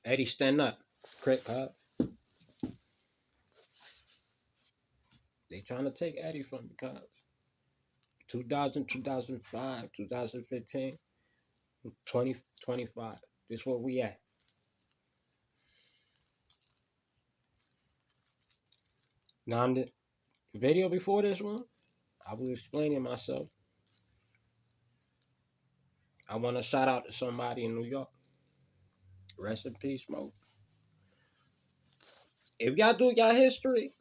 Eddie, stand up. Crit cop. They trying to take Eddie from the cops. 2000, 2005, 2015, 2025. This where we at. Now, in the video before this one, I was explaining myself. I want to shout out to somebody in New York. Rest in peace, Smoke. If y'all do y'all history,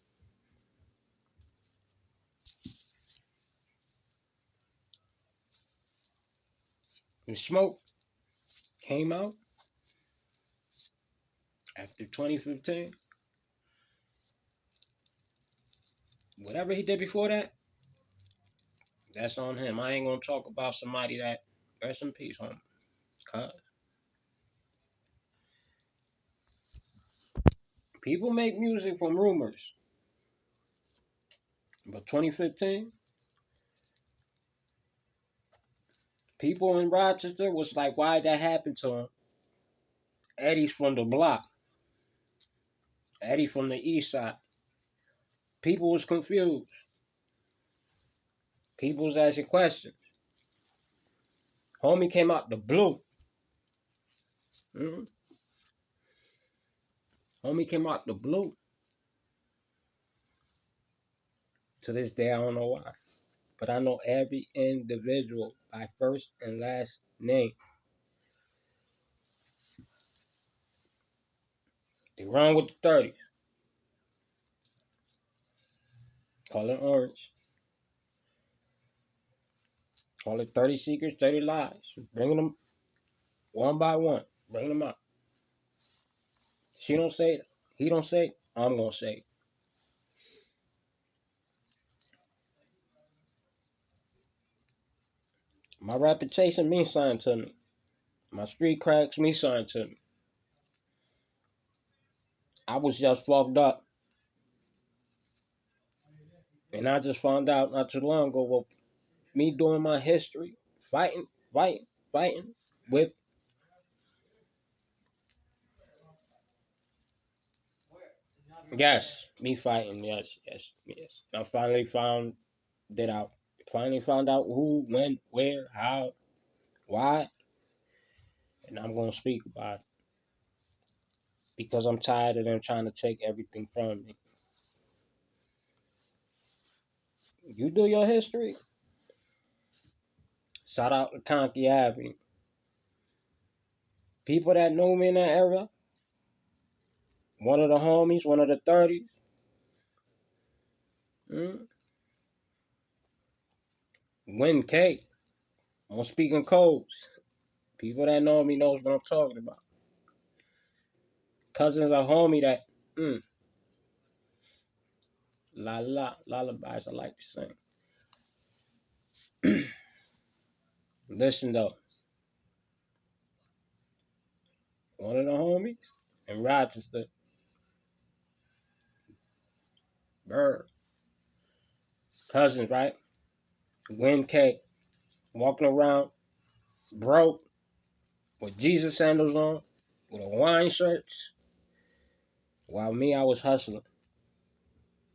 when Smoke came out after 2015, whatever he did before that, that's on him. I ain't gonna talk about somebody that rest in peace, homie. Cause people make music from rumors. But 2015, people in Rochester was like, why did that happen to him? Eddie's from the block. Eddie from the east side. People was confused. People was asking questions. Homie came out the blue. Mm-hmm. Homie came out the blue. To this day, I don't know why. But I know every individual by first and last name. They run with the 30s. Call it orange. Call it 30 secrets, 30 lies. Bringing them one by one. Bring them out. She don't say it. He don't say it. I'm going to say it. My reputation means something to me. My street cracks mean something to me. I was just fucked up. And I just found out not too long ago, well, me doing my history, fighting with yes, me fighting, yes. I finally found that out. Finally found out who, when, where, how, why, and I'm gonna speak about it because I'm tired of them trying to take everything from me. You do your history. Shout out to Conkey Avenue. People that know me in that era, one of the homies, one of the 30s. Win K. I'm speaking codes. People that know me knows what I'm talking about. Cousins are homie that lullabies I like to sing. Listen though. One of the homies in Rochester. Bird. Cousins, right? Win K. Walking around broke with Jesus sandals on, with Hawaiian shirts. While me, I was hustling.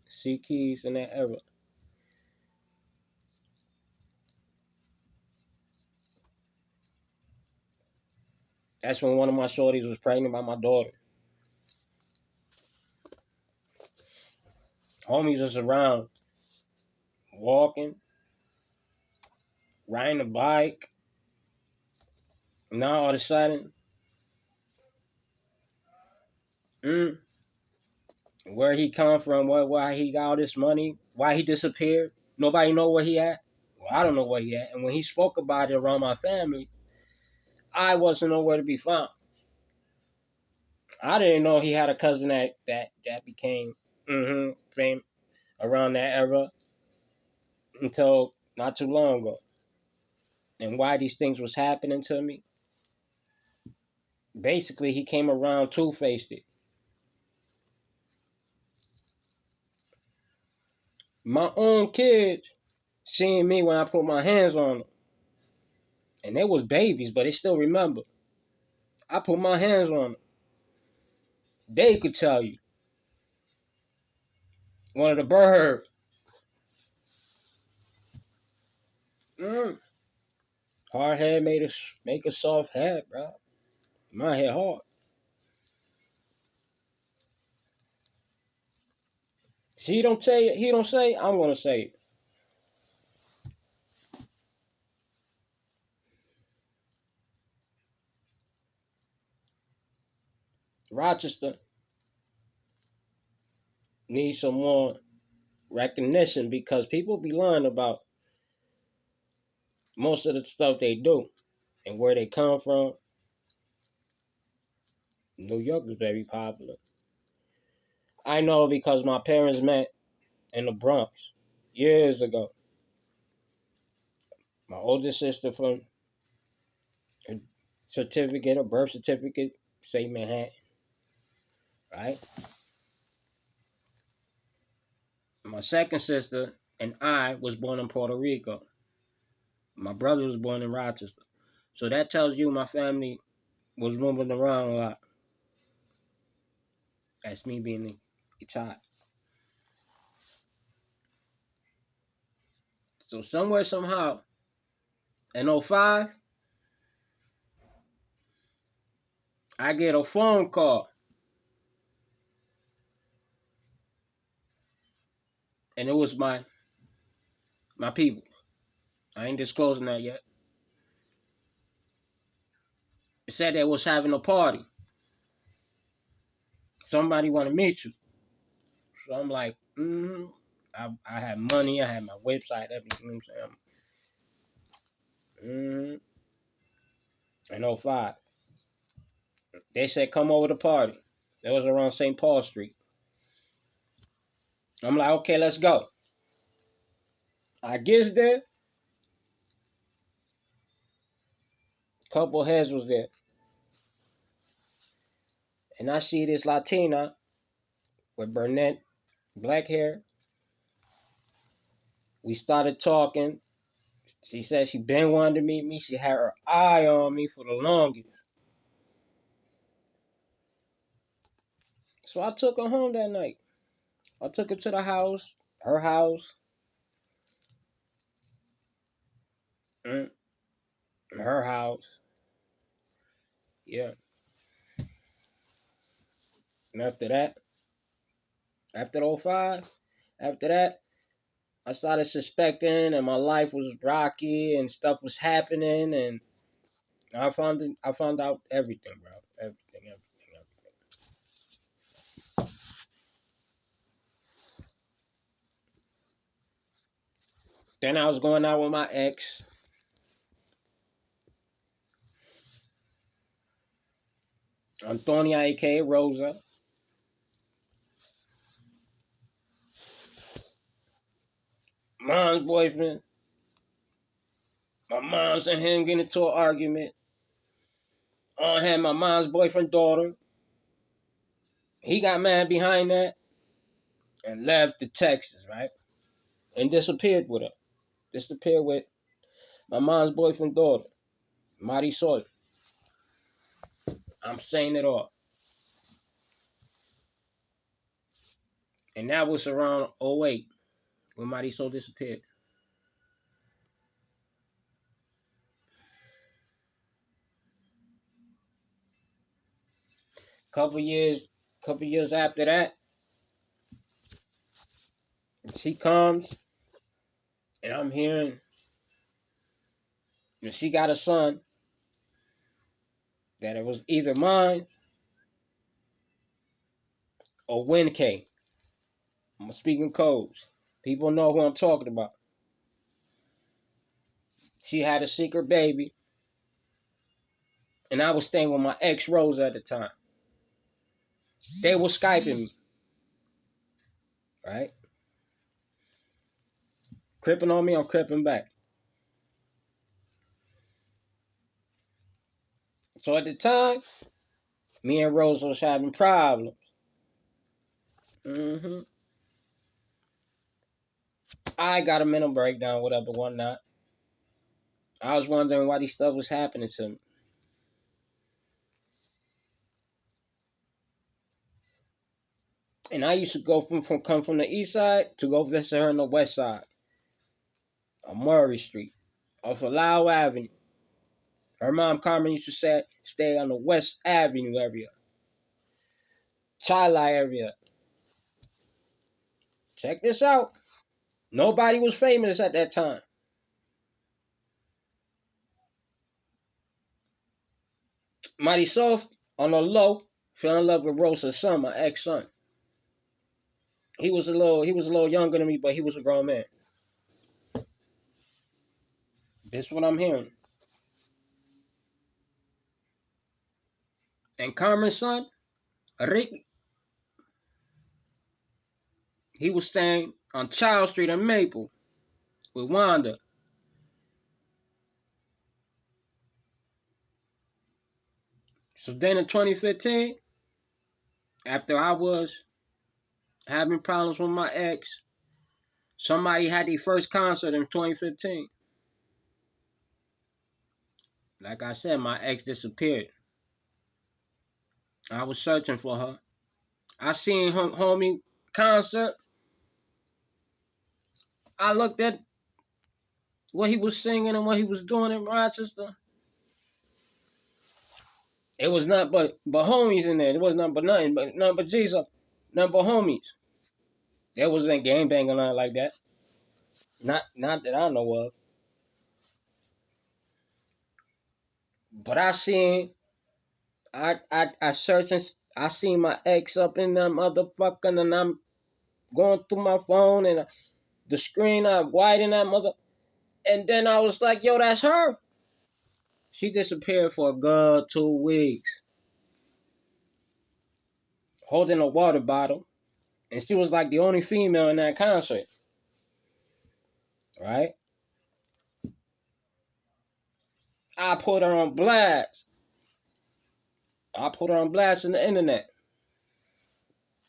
C keys in that era. That's when one of my shorties was pregnant by my daughter. Homies was around, walking, riding a bike. Now all of a sudden, where he come from, why he got all this money, why he disappeared. Nobody know where he at. Well, I don't know where he at. And when he spoke about it around my family, I wasn't nowhere to be found. I didn't know he had a cousin that became famous around that era until not too long ago. And why these things was happening to me? Basically, he came around two-faced it. My own kids seeing me when I put my hands on them. And they was babies, but they still remember. I put my hands on them. They could tell you. One of the bird. Mm. Hard head make a soft head, bro. My head hard. He don't say it. He don't say it. I'm gonna say it. Rochester needs some more recognition because people be lying about most of the stuff they do and where they come from. New York is very popular. I know because my parents met in the Bronx years ago. My oldest sister from her certificate, or birth certificate, say Manhattan, right? My second sister and I was born in Puerto Rico. My brother was born in Rochester. So that tells you my family was moving around a lot. That's me being a child. So somewhere, somehow, in '05, I get a phone call. And it was my people. I ain't disclosing that yet. It said they was having a party. Somebody want to meet you. So I'm like, I had money. I had my website, everything. You know what I'm saying? In '05. They said, come over to party. That was around St. Paul Street. I'm like, okay, let's go. I gets there. Couple heads was there. And I see this Latina with brunette, black hair. We started talking. She said she been wanting to meet me. She had her eye on me for the longest. So I took her home that night. I took her to the house, her house, mm, her house. Yeah. And after '05, after that, I started suspecting, and my life was rocky, and stuff was happening, and I found out everything, bro. Everything. Then I was going out with my ex, Antonia, aka Rosa. Mom's boyfriend. My mom's and him getting into an argument. I had my mom's boyfriend daughter. He got mad behind that and left to Texas, right? And disappeared with her. Disappeared with my mom's boyfriend daughter, Marisol. I'm saying it all. And that was around '08 when Marisol disappeared. Couple years, couple years after that, she comes and I'm hearing that she got a son, that it was either mine or Win K. I'm speaking codes. People know who I'm talking about. She had a secret baby, and I was staying with my ex Rose at the time. They were Skyping me, right? Cripping on me, I'm cripping back. So at the time, me and Rose was having problems. hmm I got a mental breakdown, whatever, whatnot. I was wondering why these stuff was happening to me. And I used to go come from the east side to go visit her on the west side on Murray Street, off of Lowell Avenue. Her mom Carmen used to stay on the West Avenue area, Chila area. Check this out. Nobody was famous at that time. Mighty Soft on the low fell in love with Rosa's son, my ex-son. He was a little younger than me, but he was a grown man. This is what I'm hearing. And Carmen's son, Rick, he was staying on Child Street in Maple with Wanda. So then in 2015, after I was having problems with my ex, somebody had their first concert in 2015. Like I said, my ex disappeared. I was searching for her. I seen her homie concert. I looked at what he was singing and what he was doing in Rochester. It was nothing but homies in there. It was nothing but Jesus, nothing but homies. There wasn't gang banging on like that. Not that I know of. But I searched and I seen my ex up in that motherfucker, and I'm going through my phone and the screen I widen that mother, and then I was like, yo, that's her. She disappeared for a good 2 weeks, holding a water bottle, and she was like the only female in that concert, right? I put her on blast. I put her on blast in the internet.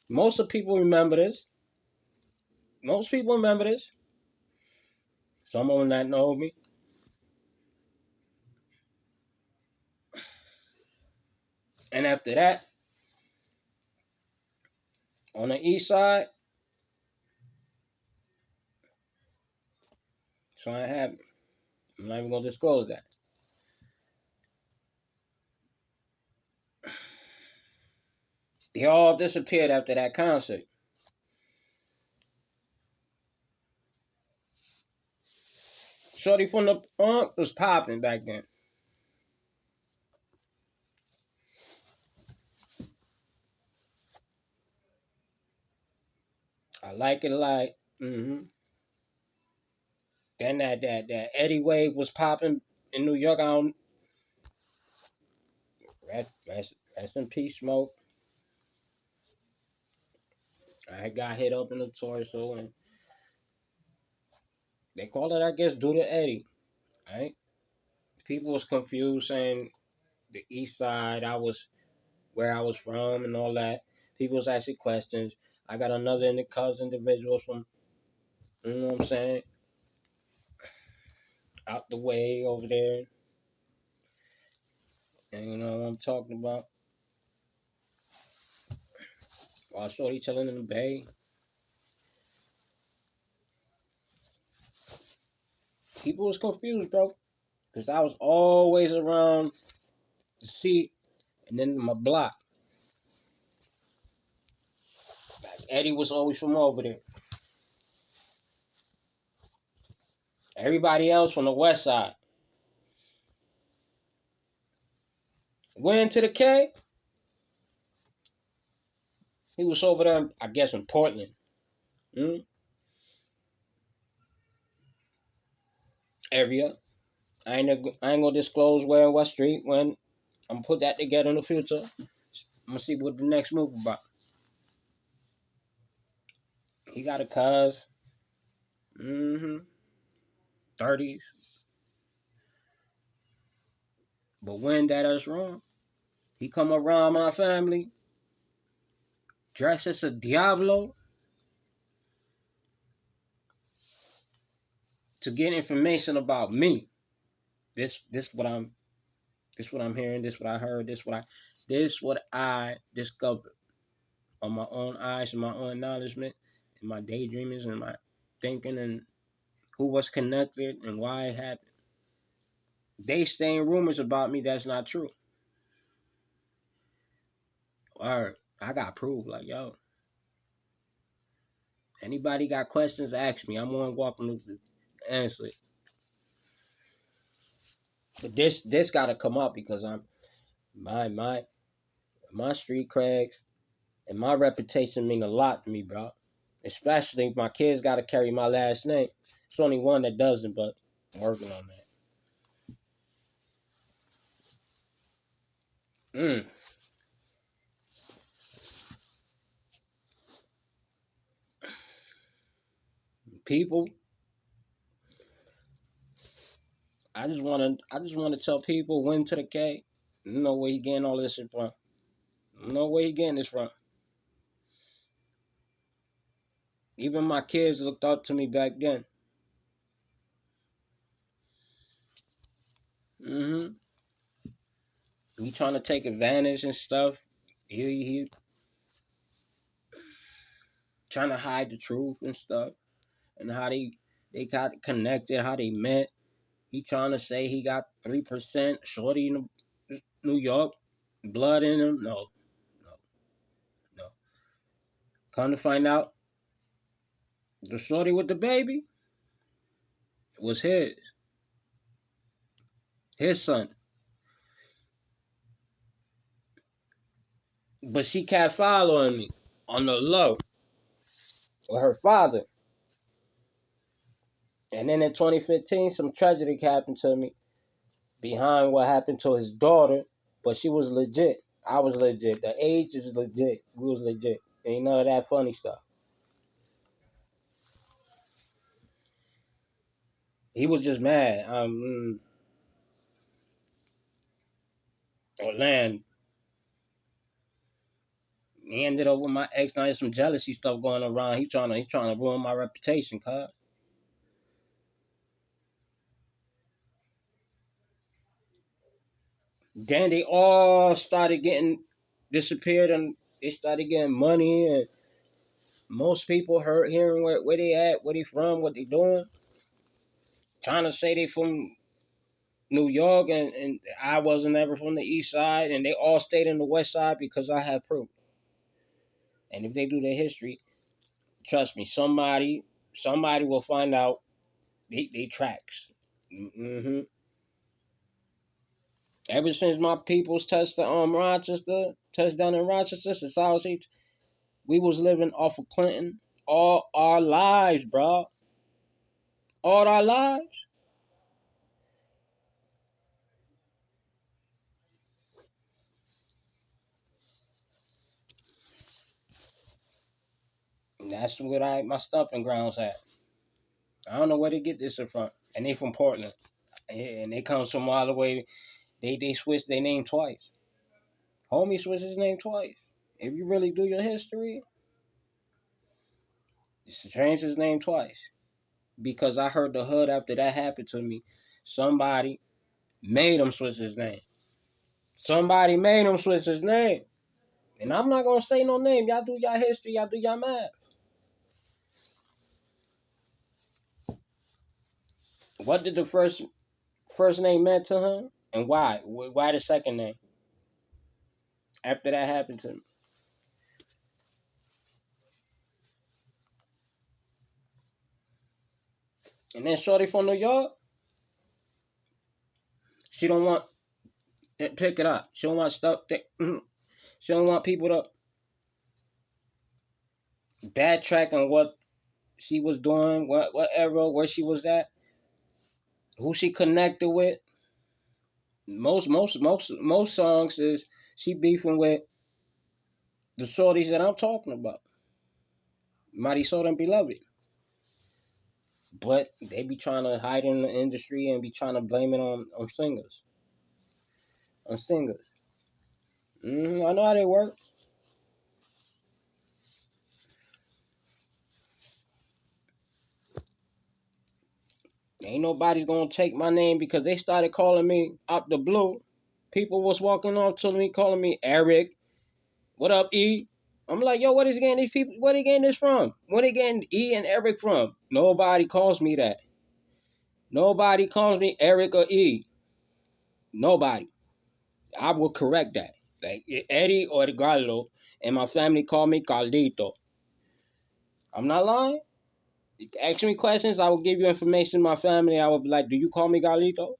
Most of people remember this. Most people remember this. Some of them that know me. And after that, on the east side, so I have. I'm not even gonna disclose that. They all disappeared after that concert. Shorty from the BRONX was popping back then. I like it like. Then that Eddie Wade was popping in New York. I don't. Rest in peace, Smoke. I got hit up in the torso, and they call it, I guess, due to Eddie. Right? People was confused saying the East Side. I was where I was from and all that. People was asking questions. I got another individuals from, you know what I'm saying, out the way over there. And you know what I'm talking about. While Shorty chilling in the Bay. People was confused, bro. Because I was always around the seat and then my block. Like Eddie was always from over there. Everybody else from the west side. Went to the K. He was over there, I guess, in Portland. Area. I ain't gonna disclose where and what street. When I'm gonna put that together in the future, I'm gonna see what the next move about. He got a cuz. 30s. But when that is wrong, he come around my family, dressed as a Diablo, to get information about me. This what I'm hearing, this what I heard, this what I discovered. on my own eyes and my own acknowledgement and my daydreamings and my thinking and who was connected and why it happened. They saying rumors about me that's not true. Or I got proof. Like, yo, anybody got questions, ask me. I'm more than welcome to answer it. But this gotta come up because I'm my street creds and my reputation mean a lot to me, bro. Especially if my kids gotta carry my last name. It's only one that doesn't, but I'm working on that. People, I just wanna tell people when to the K. You know where he getting all this shit from. You know where he getting this from. Even my kids looked up to me back then. Hmm. He trying to take advantage and stuff. He trying to hide the truth and stuff and how they got connected, how they met. He trying to say he got 3% shorty in New York blood in him. No, no, no. Come to find out, the shorty with the baby was his son. But she kept following me on the low with her father. And then in 2015, some tragedy happened to me behind what happened to his daughter. But she was legit. I was legit. The age is legit. We was legit. Ain't none of that funny stuff. He was just mad. Orlando. He ended up with my ex. Now there's some jealousy stuff going around. He trying to ruin my reputation, cuz. Then they all started getting disappeared and they started getting money and most people heard hearing where they at, where they from, what they doing. Trying to say they from New York and I wasn't ever from the east side and they all stayed in the west side because I had proof. And if they do their history, trust me, somebody will find out they tracks. Hmm. Ever since my peoples touched the Rochester, touchdown in Rochester, society, we was living off of Clinton all our lives, bro. All our lives. And that's what my stomping grounds at. I don't know where they get this from. And they from Portland. And they come from all the way. They switched their name twice. Homie switched his name twice. If you really do your history, he changed his name twice. Because I heard the hood after that happened to me. Somebody made him switch his name. Somebody made him switch his name. And I'm not gonna say no name. Y'all do y'all history, y'all do y'all math. What did the first name meant to him? And why? Why the second name? After that happened to me. And then Shorty from New York, she don't want pick it up. She don't want stuff. She don't want people to backtrack on what she was doing, whatever, where she was at, who she connected with. Most songs is she beefing with the shorties that I'm talking about, Marisol and Beloved. But they be trying to hide in the industry and be trying to blame it on singers. I know how they work. Ain't nobody gonna take my name because they started calling me out the blue. People was walking off to me calling me Eric. What up, E? I'm like, yo, what is getting these people? Where they getting this from? Where they getting E and Eric from? Nobody calls me that. Nobody calls me Eric or E. Nobody. I will correct that. Like Eddie or Gallo, and my family call me Carlito. I'm not lying. You ask me questions, I will give you information. My family, I will be like, do you call me Galito?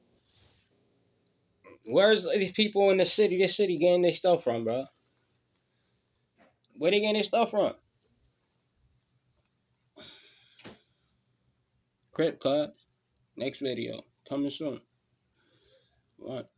Where's these people in the city? This city getting their stuff from, bro? Where they getting their stuff from? Crip cut. Next video coming soon. What?